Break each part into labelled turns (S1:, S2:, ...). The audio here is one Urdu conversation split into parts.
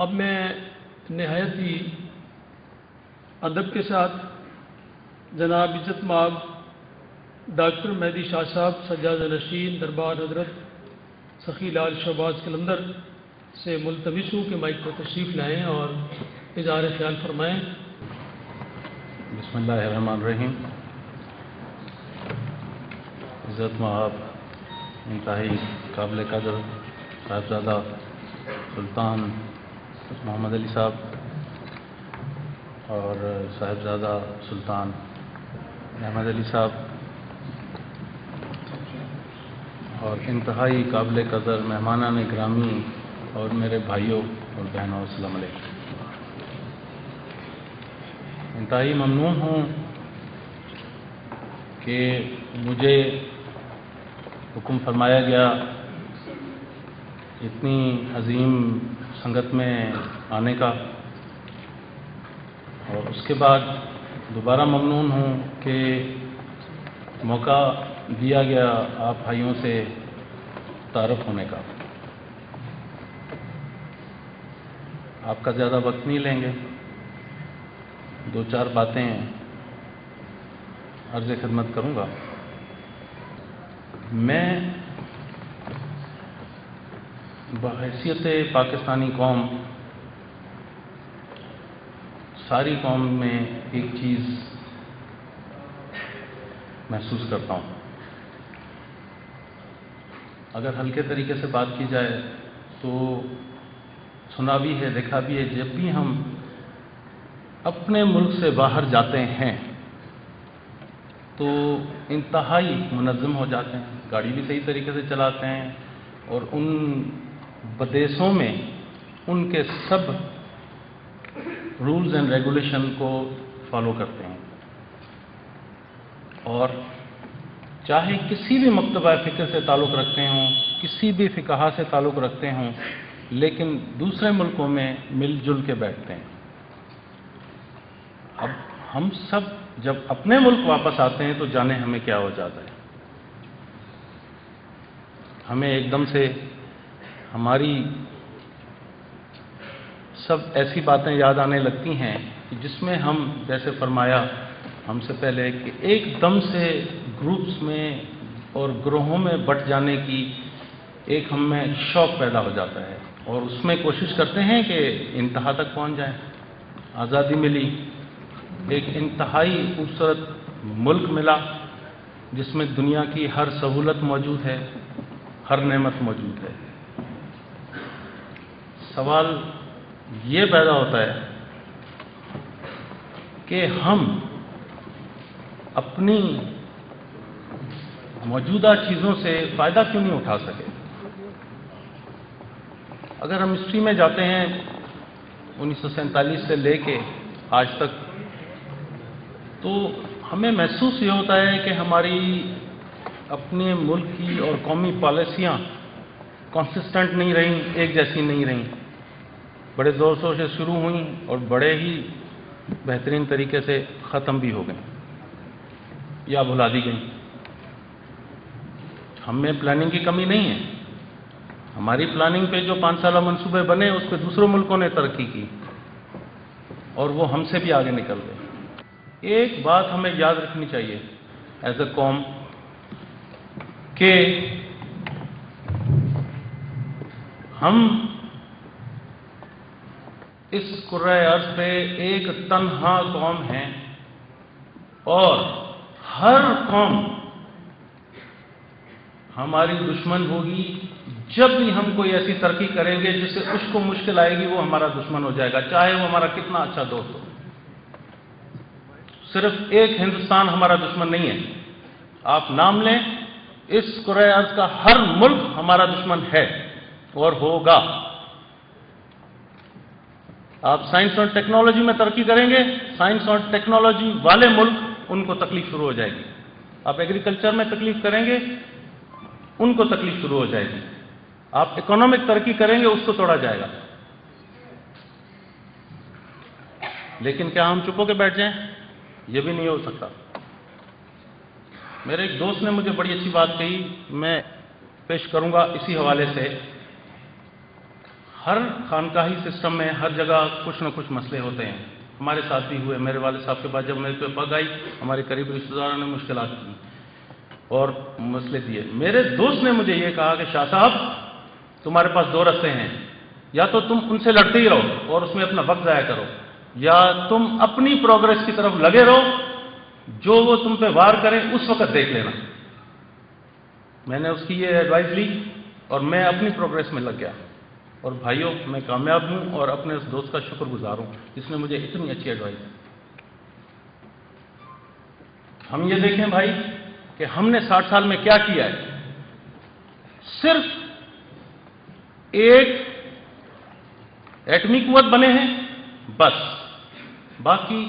S1: اب میں نہایت ہی ادب کے ساتھ جناب عزت مآب ڈاکٹر مہدی شاہ صاحب سجادہ نشین دربار حضرت سخی لال شہباز قلندر سے ملتمس ہوں کہ مائک پر تشریف لائیں اور اظہار خیال فرمائیں۔
S2: بسم اللہ الرحمن الرحیم۔ عزت مآب انتہائی قابل قدر صاحبزادہ سلطان محمد علی صاحب اور صاحبزادہ سلطان احمد علی صاحب اور انتہائی قابل قدر مہمانان گرامی اور میرے بھائیوں اور بہنوں، السلام علیکم۔ انتہائی ممنون ہوں کہ مجھے حکم فرمایا گیا اتنی عظیم سنگت میں آنے کا، اور اس کے بعد دوبارہ ممنون ہوں کہ موقع دیا گیا آپ بھائیوں سے تعارف ہونے کا۔ آپ کا زیادہ وقت نہیں لیں گے، دو چار باتیں عرض خدمت کروں گا۔ میں بحیثیت پاکستانی قوم ساری قوم میں ایک چیز محسوس کرتا ہوں، اگر ہلکے طریقے سے بات کی جائے تو سنا بھی ہے، دیکھا بھی ہے، جب بھی ہم اپنے ملک سے باہر جاتے ہیں تو انتہائی منظم ہو جاتے ہیں، گاڑی بھی صحیح طریقے سے چلاتے ہیں اور ان بدیسوں میں ان کے سب رولز اینڈ ریگولیشن کو فالو کرتے ہیں، اور چاہے کسی بھی مکتبہ فکر سے تعلق رکھتے ہوں، کسی بھی فقہا سے تعلق رکھتے ہوں، لیکن دوسرے ملکوں میں مل جل کے بیٹھتے ہیں۔ اب ہم سب جب اپنے ملک واپس آتے ہیں تو جانے ہمیں کیا ہو جاتا ہے، ہمیں ایک دم سے ہماری سب ایسی باتیں یاد آنے لگتی ہیں کہ جس میں ہم، جیسے فرمایا ہم سے پہلے، کہ ایک دم سے گروپس میں اور گروہوں میں بٹ جانے کی ایک ہم میں شوق پیدا ہو جاتا ہے، اور اس میں کوشش کرتے ہیں کہ انتہا تک پہنچ جائیں۔ آزادی ملی، ایک انتہائی خوبصورت ملک ملا جس میں دنیا کی ہر سہولت موجود ہے، ہر نعمت موجود ہے۔ سوال یہ پیدا ہوتا ہے کہ ہم اپنی موجودہ چیزوں سے فائدہ کیوں نہیں اٹھا سکے۔ اگر ہم ہسٹری میں جاتے ہیں 1947 سے لے کے آج تک، تو ہمیں محسوس یہ ہوتا ہے کہ ہماری اپنے ملک کی اور قومی پالیسیاں کنسسٹنٹ نہیں رہیں، ایک جیسی نہیں رہیں، بڑے زور شور سے شروع ہوئیں اور بڑے ہی بہترین طریقے سے ختم بھی ہو گئیں یا بھلا دی گئیں۔ ہم میں پلاننگ کی کمی نہیں ہے، ہماری پلاننگ پہ جو 5 سالہ منصوبے بنے اس پہ دوسرے ملکوں نے ترقی کی اور وہ ہم سے بھی آگے نکل گئے۔ ایک بات ہمیں یاد رکھنی چاہیے ایز اے قوم کہ ہم اس کرۂ ارض پہ ایک تنہا قوم ہیں، اور ہر قوم ہماری دشمن ہوگی۔ جب بھی ہم کوئی ایسی ترقی کریں گے جس سے اس کو مشکل آئے گی، وہ ہمارا دشمن ہو جائے گا، چاہے وہ ہمارا کتنا اچھا دوست ہو۔ صرف ایک ہندوستان ہمارا دشمن نہیں ہے، آپ نام لیں، اس کرۂ ارض کا ہر ملک ہمارا دشمن ہے اور ہوگا۔ آپ سائنس اور ٹیکنالوجی میں ترقی کریں گے، سائنس اور ٹیکنالوجی والے ملک ان کو تکلیف شروع ہو جائے گی۔ آپ ایگریکلچر میں تکلیف کریں گے، ان کو تکلیف شروع ہو جائے گی۔ آپ اکنامک ترقی کریں گے، اس کو توڑا جائے گا۔ لیکن کیا ہم چپ ہو کے بیٹھ جائیں؟ یہ بھی نہیں ہو سکتا۔ میرے ایک دوست نے مجھے بڑی اچھی بات کہی، میں پیش کروں گا اسی حوالے سے۔ ہر خانقاہی سسٹم میں ہر جگہ کچھ نہ کچھ مسئلے ہوتے ہیں. ہمارے ساتھ بھی ہوئے. میرے والد صاحب کے بعد جب میرے پہ پگ آئی, ہمارے قریبی رشتہ داروں نے مشکلات کی اور مسئلے دیے. میرے دوست نے مجھے یہ کہا کہ شاہ صاحب تمہارے پاس دو راستے ہیں, یا تو تم ان سے لڑتے ہی رہو اور اس میں اپنا وقت ضائع کرو, یا تم اپنی پروگرس کی طرف لگے رہو, جو وہ تم پہ وار کریں اس وقت دیکھ لینا. میں نے اس کی یہ ایڈوائز لی اور میں اپنی پروگرس میں لگ گیا. اور بھائیوں, میں کامیاب ہوں اور اپنے اس دوست کا شکر گزار ہوں جس نے مجھے اتنی اچھی ایڈوائز دی. ہم یہ دیکھیں بھائی کہ ہم نے 60 سال میں کیا کیا ہے. صرف ایک ایٹمی قوت بنے ہیں بس. باقی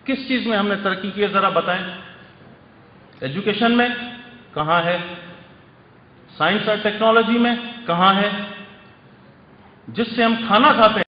S2: کس چیز میں ہم نے ترقی کی ہے ذرا بتائیں. ایجوکیشن میں کہاں ہے؟ سائنس اور ٹیکنالوجی میں کہاں ہے؟ جس سے ہم کھانا کھاتے ہیں